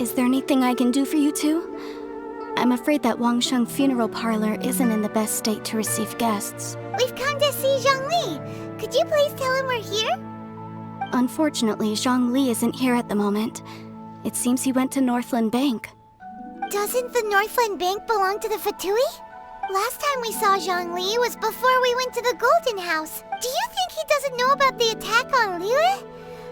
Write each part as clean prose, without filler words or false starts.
Is there anything I can do for you two? I'm afraid that Wangsheng funeral parlor isn't in the best state to receive guests. We've come to see Zhongli. Could you please tell him we're here? Unfortunately, Zhongli isn't here at the moment. It seems he went to Northland Bank. Doesn't the Northland Bank belong to the Fatui? Last time we saw Zhongli was before we went to the Golden House. Do you think he doesn't know about the attack on Liyue?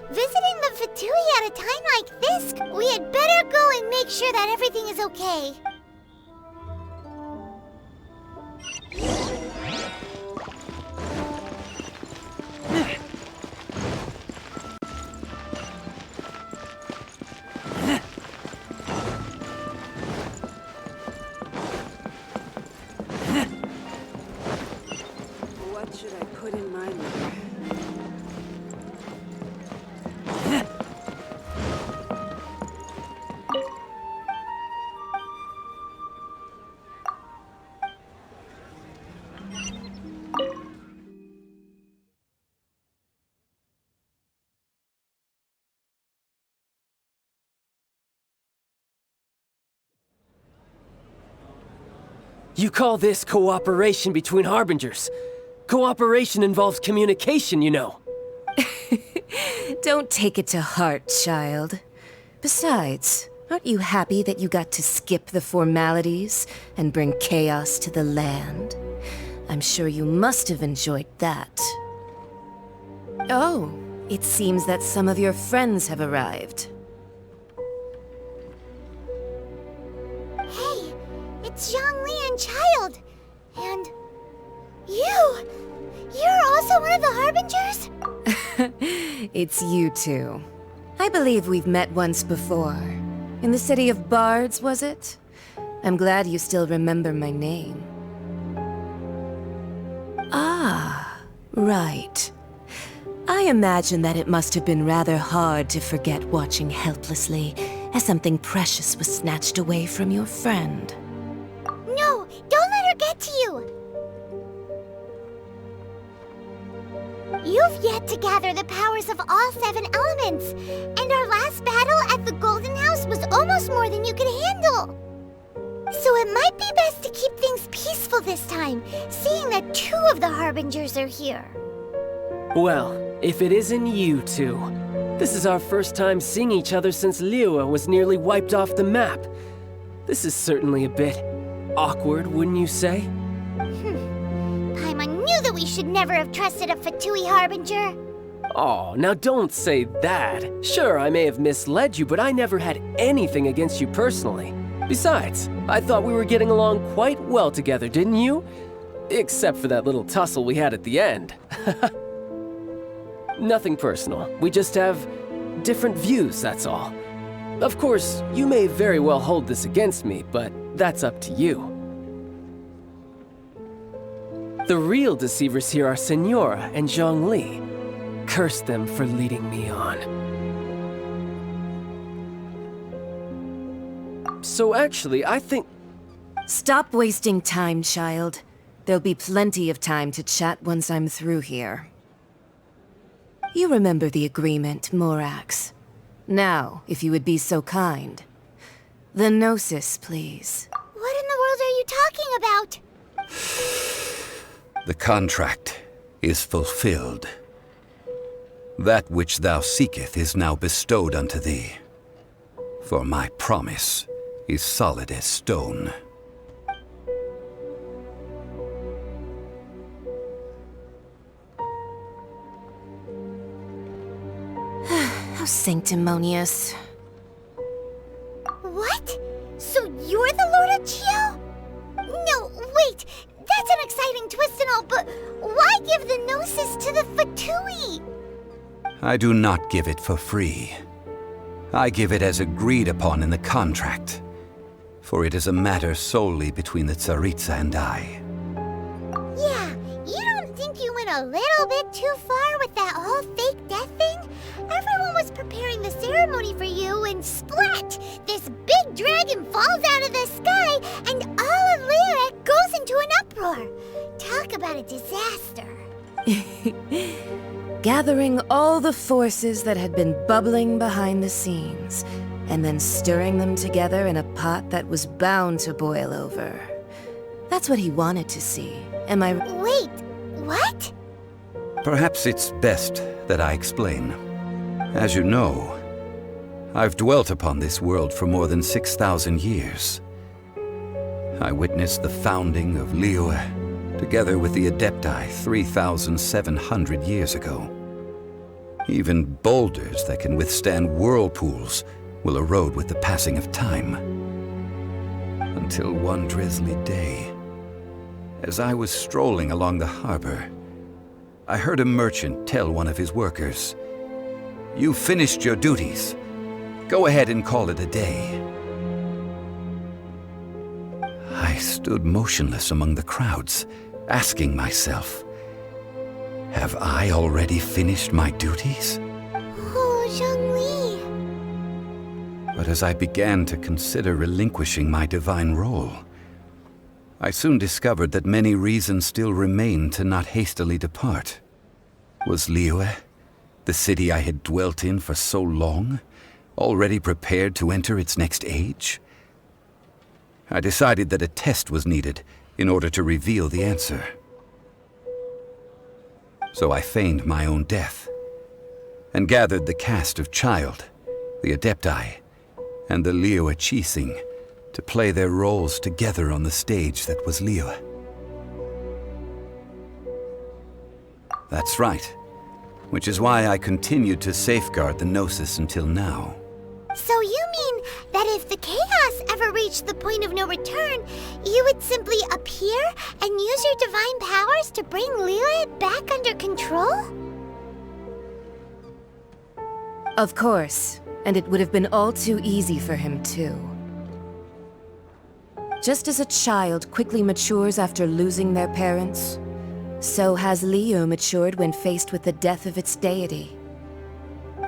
Visiting the Fatui at a time like this, we had better go and make sure that everything is okay. What should I put in my mouth? You call this cooperation between Harbingers? Cooperation involves communication, you know. Don't take it to heart, child. Besides, aren't you happy that you got to skip the formalities and bring chaos to the land? I'm sure you must have enjoyed that. Oh, it seems that some of your friends have arrived. Hey, it's Zhongli and Child. And you! You're also one of the Harbingers? It's you two. I believe we've met once before. In the city of Bards, was it? I'm glad you still remember my name. Ah, right. I imagine that it must have been rather hard to forget watching helplessly as something precious was snatched away from your friend. No, don't let her get to you! You've yet to gather the powers of all 7 elements, and our last battle at the Golden House was almost more than you could handle. So it might be best to keep things peaceful this time, seeing that 2 of the Harbingers are here. Well, if it isn't you two. This is our first time seeing each other since Liyue was nearly wiped off the map. This is certainly a bit awkward, wouldn't you say? Paimon knew that we should never have trusted a Fatui Harbinger. Oh, now don't say that. Sure, I may have misled you, but I never had anything against you personally. Besides, I thought we were getting along quite well together, didn't you? Except for that little tussle we had at the end. Nothing personal. We just have different views, that's all. Of course, you may very well hold this against me, but that's up to you. The real deceivers here are Senora and Zhongli. Curse them for leading me on. So actually, I think... Stop wasting time, child. There'll be plenty of time to chat once I'm through here. You remember the agreement, Morax. Now, if you would be so kind. The Gnosis, please. What in the world are you talking about? The contract is fulfilled. That which thou seeketh is now bestowed unto thee. For my promise is solid as stone. How sanctimonious. What? So you're the Lord of Chio? No, wait! That's an exciting twist and all, but why give the Gnosis to the Fatui? I do not give it for free. I give it as agreed upon in the contract. For it is a matter solely between the Tsaritsa and I. Yeah, you don't think you went a little bit too far with that whole fake death thing? Everyone was preparing the ceremony for you, and splat! This big dragon falls out of the sky, and all of Liyue goes into an uproar. Talk about a disaster. Gathering all the forces that had been bubbling behind the scenes, and then stirring them together in a pot that was bound to boil over. That's what he wanted to see. Am I... Wait, what? Perhaps it's best that I explain. As you know, I've dwelt upon this world for more than 6,000 years. I witnessed the founding of Liyue, together with the Adepti 3,700 years ago. Even boulders that can withstand whirlpools will erode with the passing of time. Until one drizzly day, as I was strolling along the harbor, I heard a merchant tell one of his workers, "You've finished your duties. Go ahead and call it a day." I stood motionless among the crowds, asking myself, have I already finished my duties? Oh, Zhongli. But as I began to consider relinquishing my divine role, I soon discovered that many reasons still remained to not hastily depart. Was Liyue, the city I had dwelt in for so long, already prepared to enter its next age? I decided that a test was needed in order to reveal the answer. So I feigned my own death, and gathered the cast of Child, the Adepti, and the Liyue Chising to play their roles together on the stage that was Liyue. That's right, which is why I continued to safeguard the Gnosis until now. So you mean that if the chaos ever reached the point of no return, you would simply appear and use your divine powers to bring Liyue back under control? Of course, and it would have been all too easy for him too. Just as a child quickly matures after losing their parents, so has Liyue matured when faced with the death of its deity.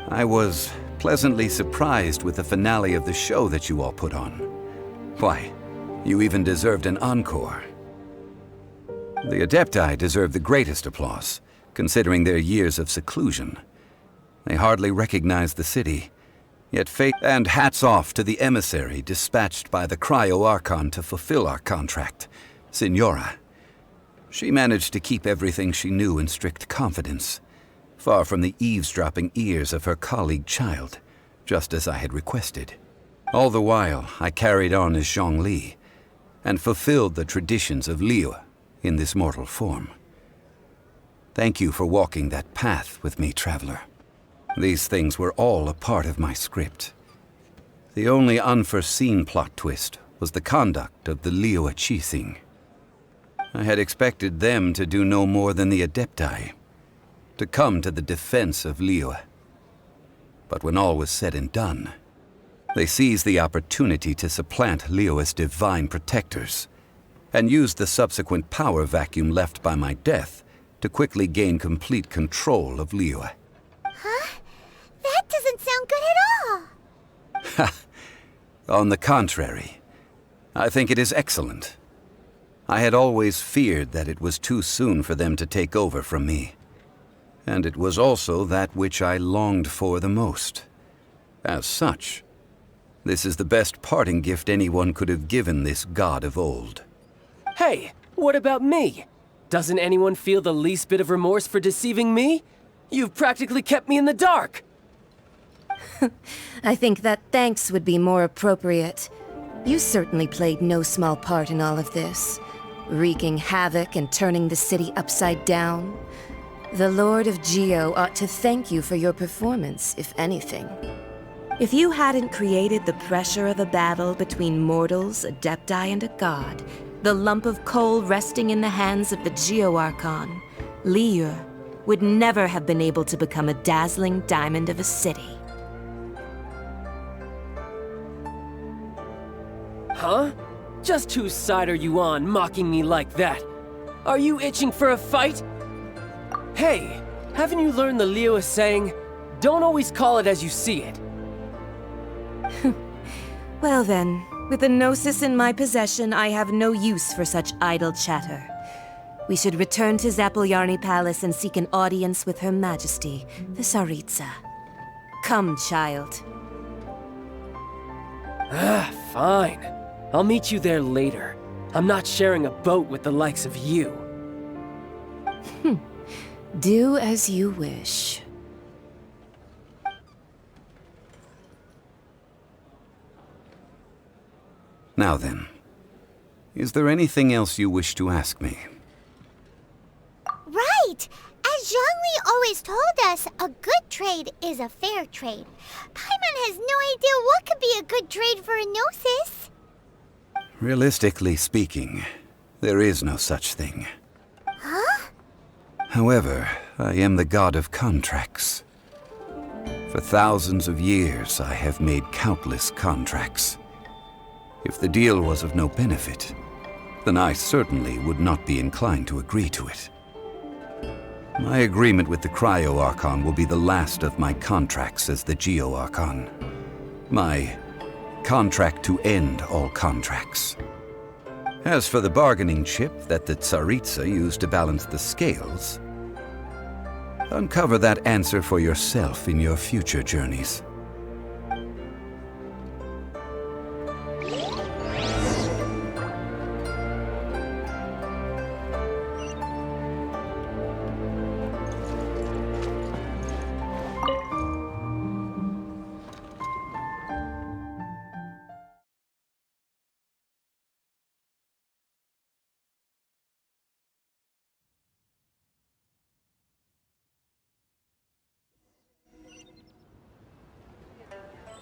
I was pleasantly surprised with the finale of the show that you all put on. Why, you even deserved an encore. The Adepti deserve the greatest applause, considering their years of seclusion. They hardly recognize the city, yet fate... And hats off to the emissary dispatched by the Cryo-Archon to fulfill our contract, Signora. She managed to keep everything she knew in strict confidence, far from the eavesdropping ears of her colleague Child, just as I had requested. All the while, I carried on as Zhongli, and fulfilled the traditions of Liyue in this mortal form. Thank you for walking that path with me, Traveler. These things were all a part of my script. The only unforeseen plot twist was the conduct of the Liyue Chising. I had expected them to do no more than the Adepti, to come to the defense of Liyue. But when all was said and done, they seized the opportunity to supplant Liyue's divine protectors, and used the subsequent power vacuum left by my death to quickly gain complete control of Liyue. Huh? That doesn't sound good at all. On the contrary, I think it is excellent. I had always feared that it was too soon for them to take over from me. And it was also that which I longed for the most. As such, this is the best parting gift anyone could have given this god of old. Hey, what about me? Doesn't anyone feel the least bit of remorse for deceiving me? You've practically kept me in the dark. I think that thanks would be more appropriate. You certainly played no small part in all of this, wreaking havoc and turning the city upside down. The Lord of Geo ought to thank you for your performance, if anything. If you hadn't created the pressure of a battle between mortals, Adepti, and a god, the lump of coal resting in the hands of the Geo-Archon, Liyue would never have been able to become a dazzling diamond of a city. Huh? Just whose side are you on, mocking me like that? Are you itching for a fight? Hey, haven't you learned the Liyue saying, don't always call it as you see it? Well then, with the Gnosis in my possession, I have no use for such idle chatter. We should return to Zapoljarny Palace and seek an audience with Her Majesty, the Tsaritsa. Come, child. Fine. I'll meet you there later. I'm not sharing a boat with the likes of you. Do as you wish. Now then, is there anything else you wish to ask me? Right! As Zhongli always told us, a good trade is a fair trade. Paimon has no idea what could be a good trade for a gnosis. Realistically speaking, there is no such thing. Huh? However, I am the god of contracts. For thousands of years, I have made countless contracts. If the deal was of no benefit, then I certainly would not be inclined to agree to it. My agreement with the Cryo-Archon will be the last of my contracts as the Geo-Archon. My contract to end all contracts. As for the bargaining chip that the Tsaritsa used to balance the scales, uncover that answer for yourself in your future journeys.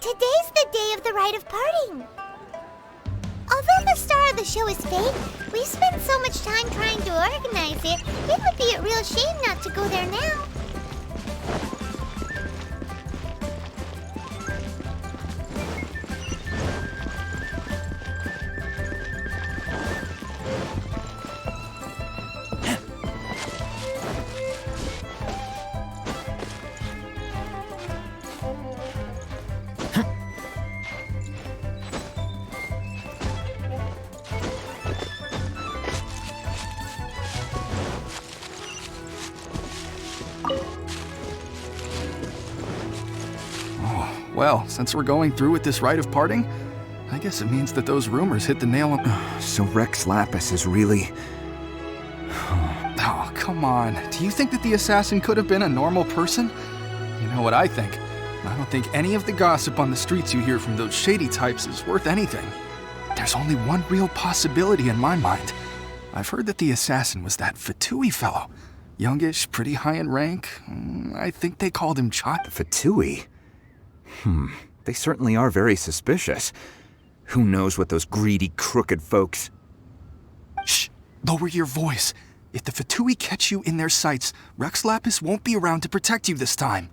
Today's the day of the rite of parting. Although the star of the show is fake, we've spent so much time trying to organize it, it would be a real shame not to go there now. Well, since we're going through with this rite of parting, I guess it means that those rumors hit the nail on... So Rexlapis is really... Oh, come on. Do you think that the assassin could have been a normal person? You know what I think. I don't think any of the gossip on the streets you hear from those shady types is worth anything. There's only one real possibility in my mind. I've heard that the assassin was that Fatui fellow. Youngish, pretty high in rank. I think they called him Chot. Fatui? They certainly are very suspicious. Who knows what those greedy, crooked folks... Shh! Lower your voice. If the Fatui catch you in their sights, Rexlapis won't be around to protect you this time.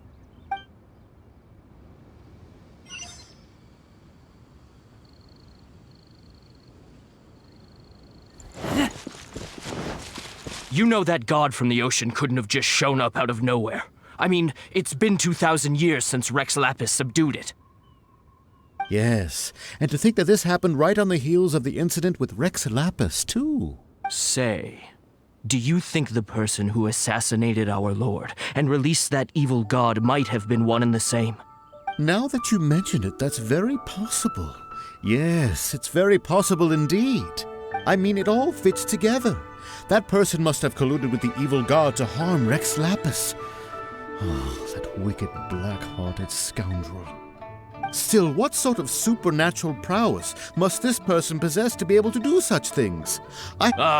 You know that god from the ocean couldn't have just shown up out of nowhere. I mean, it's been 2,000 years since Rexlapis subdued it. Yes, and to think that this happened right on the heels of the incident with Rexlapis, too. Say, do you think the person who assassinated our lord and released that evil god might have been one and the same? Now that you mention it, that's very possible. Yes, it's very possible indeed. I mean, it all fits together. That person must have colluded with the evil god to harm Rexlapis. Oh, that wicked, black-hearted scoundrel. Still, what sort of supernatural prowess must this person possess to be able to do such things?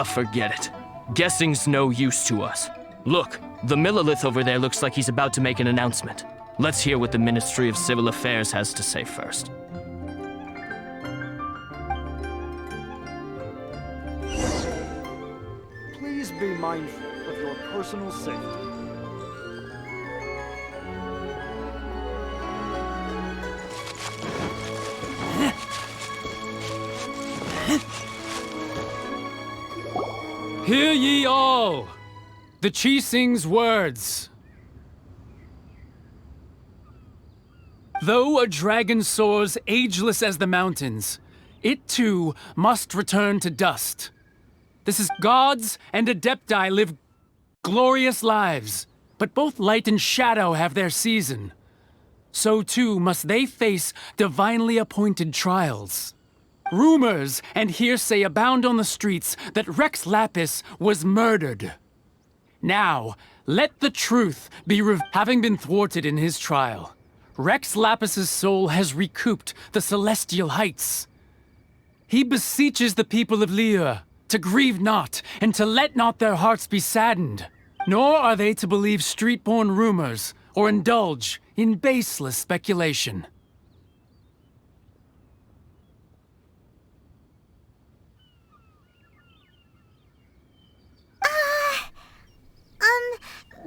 Forget it. Guessing's no use to us. Look, the Millilith over there looks like he's about to make an announcement. Let's hear what the Ministry of Civil Affairs has to say first. Please be mindful of your personal safety. Hear ye all! The Chising's words. Though a dragon soars ageless as the mountains, it too must return to dust. This is gods and adepti live glorious lives, but both light and shadow have their season. so too must they face divinely appointed trials. Rumors and hearsay abound on the streets that Rexlapis was murdered. Now, let the truth be having been thwarted in his trial. Rexlapis's soul has recouped the celestial heights. He beseeches the people of Liyue to grieve not and to let not their hearts be saddened. Nor are they to believe street-born rumors or indulge in baseless speculation.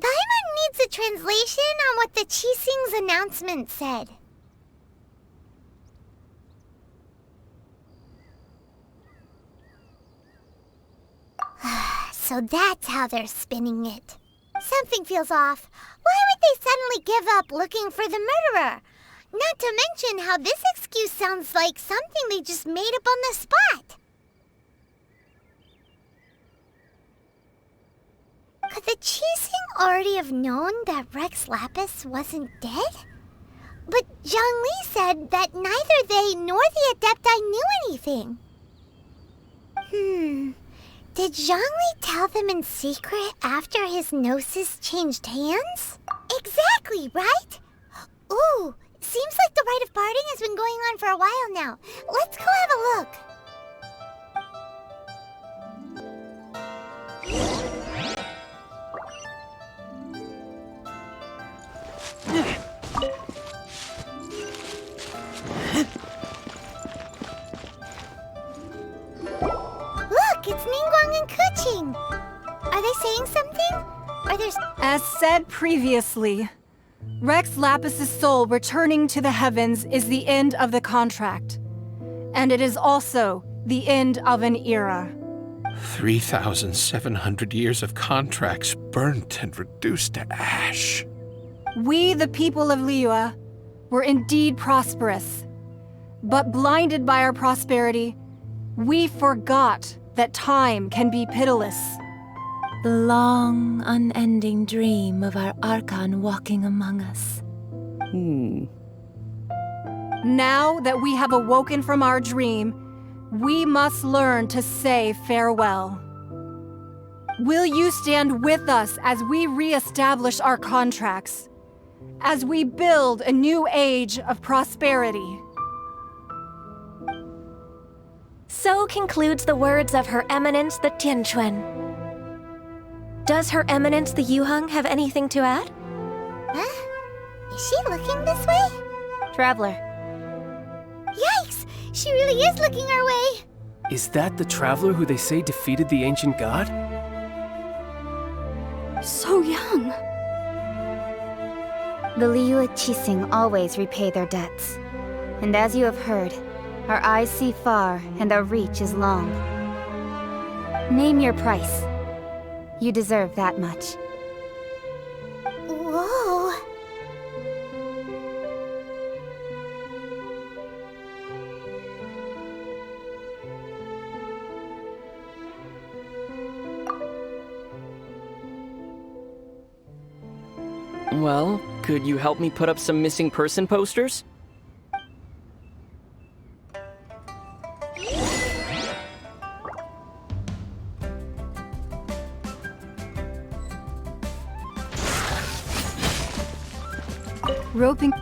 Paimon needs a translation on what the Qixing's announcement said. So that's how they're spinning it. Something feels off. Why would they suddenly give up looking for the murderer? Not to mention how this excuse sounds like something they just made up on the spot. Could the Qixing already have known that Rexlapis wasn't dead? But Zhongli said that neither they nor the Adepti knew anything. Did Zhongli tell them in secret after his gnosis changed hands? Exactly, right? Ooh, seems like the rite of parting has been going on for a while now. Let's go have a look. Look, it's Ningguang and Keqing. Are they saying something? Are there... As said previously, Rexlapis's soul returning to the heavens is the end of the contract. And it is also the end of an era. 3,700 years of contracts burnt and reduced to ash. We, the people of Liyue, were indeed prosperous. But blinded by our prosperity, we forgot that time can be pitiless. The long, unending dream of our Archon walking among us. Now that we have awoken from our dream, we must learn to say farewell. Will you stand with us as we re-establish our contracts? As we build a new age of prosperity? So concludes the words of Her Eminence the Tianquan. Does Her Eminence the Yuheng have anything to add? Huh? Is she looking this way? Traveler. Yikes! She really is looking our way! Is that the traveler who they say defeated the ancient god? So young. The Liyue Qixing always repay their debts. And as you have heard, our eyes see far and our reach is long. Name your price. You deserve that much. Whoa! Well, could you help me put up some missing person posters? Roping...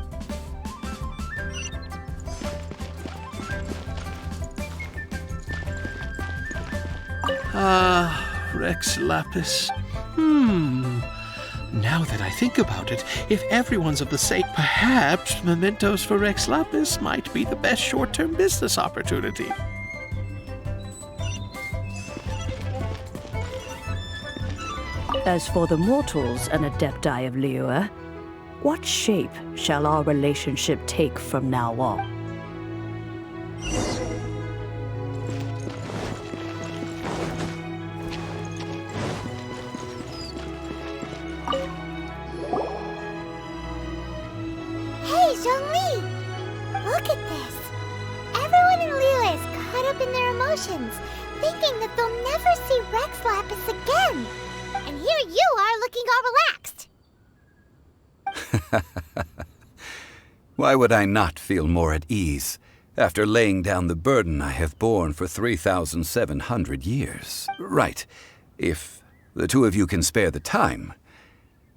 Rexlapis. Now that I think about it, if everyone's of the same, perhaps mementos for Rexlapis might be the best short-term business opportunity. As for the mortals and adepti of Liyue, what shape shall our relationship take from now on? Hey, Zhongli! Look at this! Everyone in Liyue is caught up in their emotions, thinking that they'll never see Rexlapis again. And here you are looking all relaxed. Why would I not feel more at ease after laying down the burden I have borne for 3,700 years? Right. If the two of you can spare the time,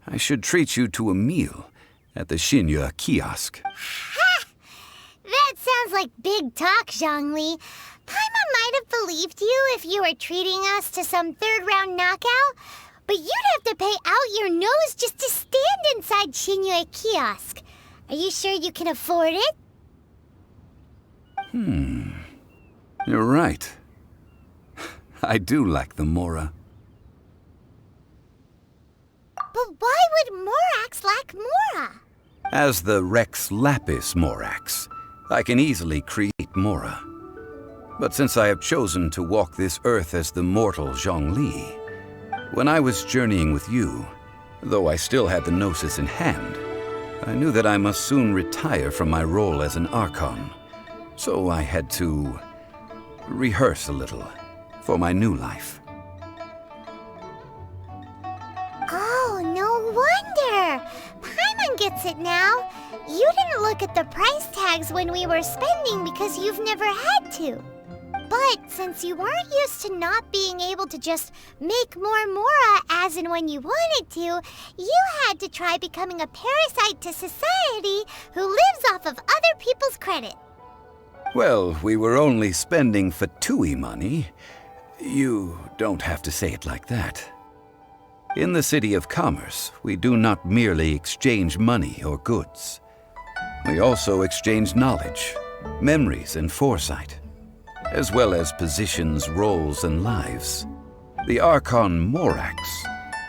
I should treat you to a meal at the Shinya kiosk. Ha! That sounds like big talk, Zhongli. Paimon might have believed you if you were treating us to some third-round knockout, but you'd have to pay out your nose just to stand inside Shinya kiosk. Are you sure you can afford it? You're right. I do like the Mora. But why would Morax lack Mora? As the rexlapis Morax, I can easily create Mora. But since I have chosen to walk this earth as the mortal Zhongli, when I was journeying with you, though I still had the Gnosis in hand, I knew that I must soon retire from my role as an Archon. So I had to rehearse a little for my new life. Oh, no wonder! Paimon gets it now. You didn't look at the price tags when we were spending because you've never had to. But since you weren't used to not being able to just make more Mora as and when you wanted to, you had to try becoming a parasite to society who lives off of other people's credit. Well, we were only spending Fatui money. You don't have to say it like that. In the City of Commerce, we do not merely exchange money or goods. We also exchange knowledge, memories, and foresight, as well as positions, roles, and lives. The Archon Morax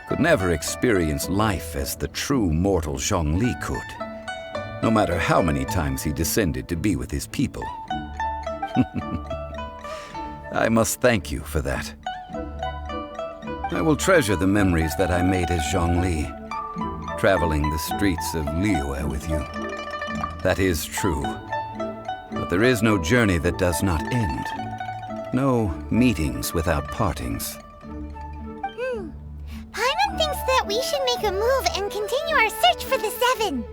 could never experience life as the true mortal Zhongli could, no matter how many times he descended to be with his people. I must thank you for that. I will treasure the memories that I made as Zhongli, traveling the streets of Liyue with you. That is true. But there is no journey that does not end. No meetings without partings. Paimon thinks that we should make a move and continue our search for the Seven.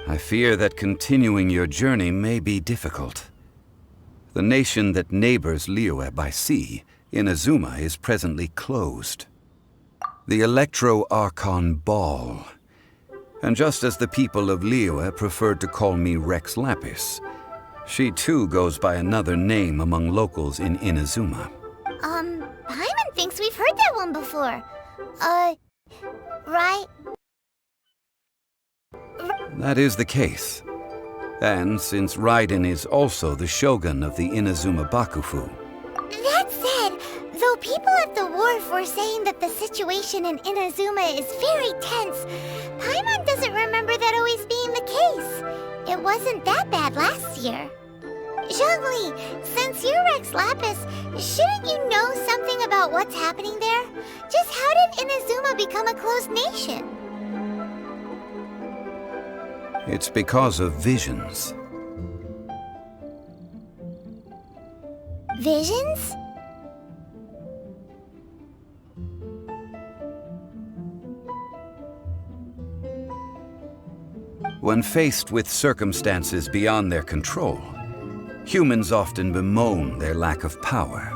I fear that continuing your journey may be difficult. The nation that neighbors Liyue by sea, Inazuma, is presently closed. The Electro-Archon Ball. And just as the people of Liyue preferred to call me Rexlapis, she too goes by another name among locals in Inazuma. Paimon thinks we've heard that one before. Right? That is the case. And since Raiden is also the shogun of the Inazuma Bakufu. That said, though people at the wharf were saying that the situation in Inazuma is very tense, Paimon doesn't remember that always being the case. It wasn't that bad last year. Zhongli, since you're Rexlapis, shouldn't you know something about what's happening there? Just how did Inazuma become a closed nation? It's because of visions. Visions? When faced with circumstances beyond their control, humans often bemoan their lack of power.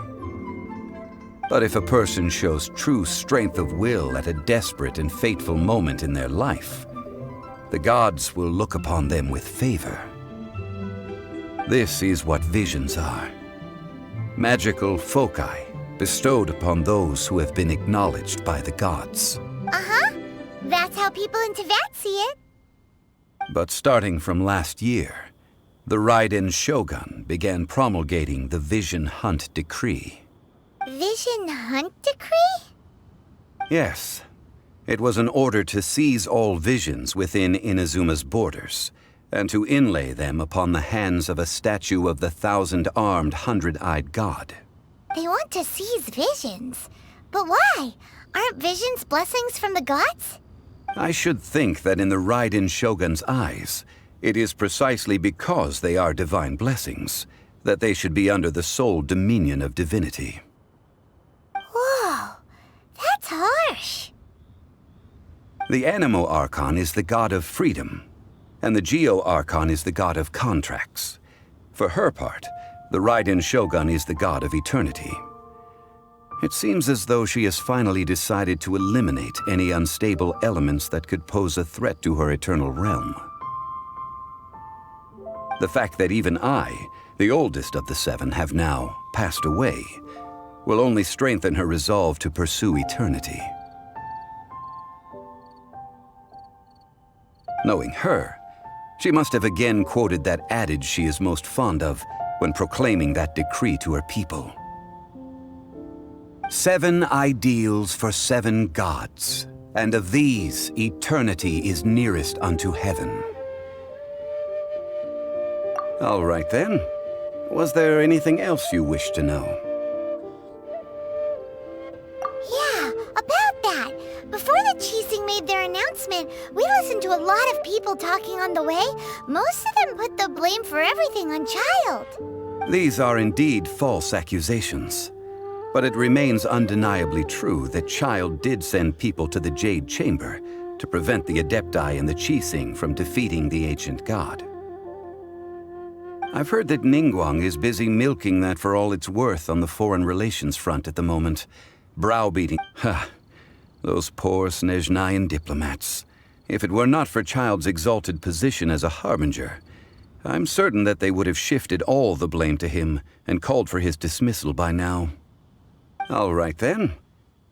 But if a person shows true strength of will at a desperate and fateful moment in their life, the gods will look upon them with favor. This is what visions are. Magical foci bestowed upon those who have been acknowledged by the gods. Uh-huh. That's how people in Teyvat see it. But starting from last year, the Raiden Shogun began promulgating the Vision Hunt Decree. Vision Hunt Decree? Yes. It was an order to seize all visions within Inazuma's borders, and to inlay them upon the hands of a statue of the 1,000-armed, 100-eyed god. They want to seize visions. But why? Aren't visions blessings from the gods? I should think that in the Raiden Shogun's eyes, it is precisely because they are divine blessings that they should be under the sole dominion of divinity. Whoa, that's harsh. The Anemo Archon is the god of freedom, and the Geo-Archon is the god of contracts. For her part, the Raiden Shogun is the god of eternity. It seems as though she has finally decided to eliminate any unstable elements that could pose a threat to her eternal realm. The fact that even I, the oldest of the seven, have now passed away, will only strengthen her resolve to pursue eternity. Knowing her, she must have again quoted that adage she is most fond of when proclaiming that decree to her people. 7 ideals for 7 gods, and of these, eternity is nearest unto heaven. All right then. Was there anything else you wish to know? Yeah, about that. Before the Chising made their announcement, we listened to a lot of people talking on the way. Most of them put the blame for everything on Child. These are indeed false accusations. But it remains undeniably true that Child did send people to the Jade Chamber to prevent the Adepti and the Chising from defeating the ancient god. I've heard that Ningguang is busy milking that for all it's worth on the foreign relations front at the moment. Browbeating. Ha! Those poor Snezhnayan diplomats. If it were not for Child's exalted position as a harbinger, I'm certain that they would have shifted all the blame to him and called for his dismissal by now. All right then.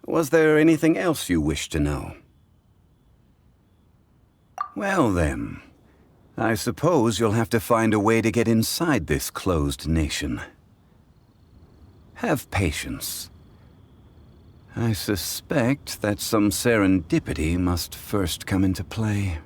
Was there anything else you wish to know? Well then, I suppose you'll have to find a way to get inside this closed nation. Have patience. I suspect that some serendipity must first come into play.